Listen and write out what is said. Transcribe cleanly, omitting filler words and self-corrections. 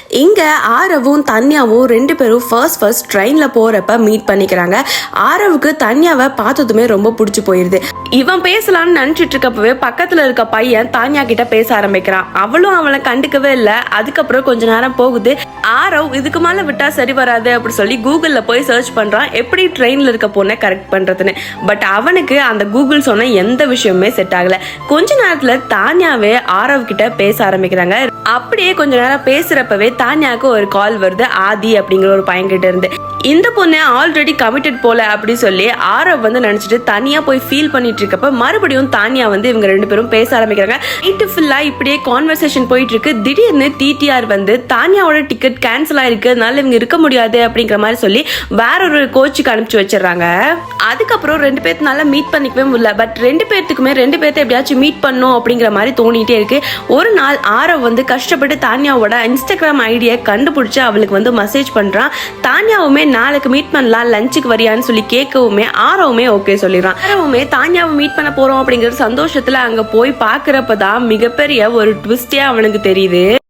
இங்க ஆரவும் தன்யாவும் ரெண்டு பேரும் ஃபர்ஸ்ட் ட்ரெயின்ல போறப்ப மீட் பண்ணிக்கிறாங்க. ஆரவுக்கு தன்யாவை பார்த்ததுமே ரொம்ப பிடிச்சு போயிருது. இவன் பேசலாம்னு நினைச்சிட்டு இருக்கப்பவே பக்கத்துல இருக்க பையன் தான்யா கிட்ட பேச ஆரம்பிக்கிறான். அவளும் அவளை கண்டுக்கவே இல்லை. அதுக்கப்புறம் கொஞ்ச நேரம் போகுது. ஆரவ் இதுக்கு மேல விட்டா சரி வராது அப்படி சொல்லி கூகுள்ல போய் சர்ச் பண்றான், எப்படி ட்ரெயின்ல இருக்க பொண்ணை கரெக்ட் பண்றதுன்னு. பட் அவனுக்கு அந்த கூகுள் சொன்ன எந்த விஷயமுமே செட் ஆகல. கொஞ்ச நேரத்துல தான்யாவே ஆரவ் கிட்ட பேச ஆரம்பிக்கிறாங்க. அப்படியே கொஞ்ச நேரம் பேசுறப்பவே தான்யாவுக்கு ஒரு கால் வருது, ஆதி அப்படிங்கிற ஒரு பையன் கிட்ட இருந்து. இந்த பொண்ணு ஆல்ரெடி கமிட்டட் போல அப்படி சொல்லி ஆரவ் நினைச்சிட்டு தனியா போய் ஃபீல் பண்ணிட்டு இருக்கப்ப மறுபடியும் தான்யா இவங்க ரெண்டு பேரும் பேச ஆரம்பிக்கிறாங்க. நைட்டு ஃபுல்லா இப்படியே கான்வர்சேஷன் போயிட்டு இருக்கு. திடீர்னு டிடிஆர் தான்யாவோட டிக்கெட் கேன்சல் ஆயிருக்கு, அதனால இவங்க இருக்க முடியாது அப்படிங்கிற மாதிரி சொல்லி வேற ஒரு கோச்சுக்கு அனுப்பிச்சு வச்சிடறாங்க. அதுக்கப்புறம் ரெண்டு பேர்த்துனால மீட் பண்ணிக்கவே முடியல. பட் ரெண்டு பேர்த்துக்குமே ரெண்டு பேர்த்த எப்படியாச்சும் மீட் பண்ணும் அப்படிங்கிற மாதிரி தோணிட்டே இருக்கு. ஒரு நாள் ஆரவ் கஷ்டப்பட்டு தான்யாவோட இன்ஸ்டாகிராம் ஐடியை கண்டுபிடிச்சு அவளுக்கு மெசேஜ் பண்றான். தான்யாவுமே நாளைக்கு மீட் பண்ணலாம், லஞ்சுக்கு வரியான்னு சொல்லி கேட்கவுமே ஆரவுமே ஓகே சொல்லிடுறான். ஆரவுமே தான்யாவை மீட் பண்ண போறோம் அப்படிங்கிற சந்தோஷத்துல அங்க போய் பாக்குறப்பதான் மிகப்பெரிய ஒரு ட்விஸ்டே அவனுக்கு தெரியுது.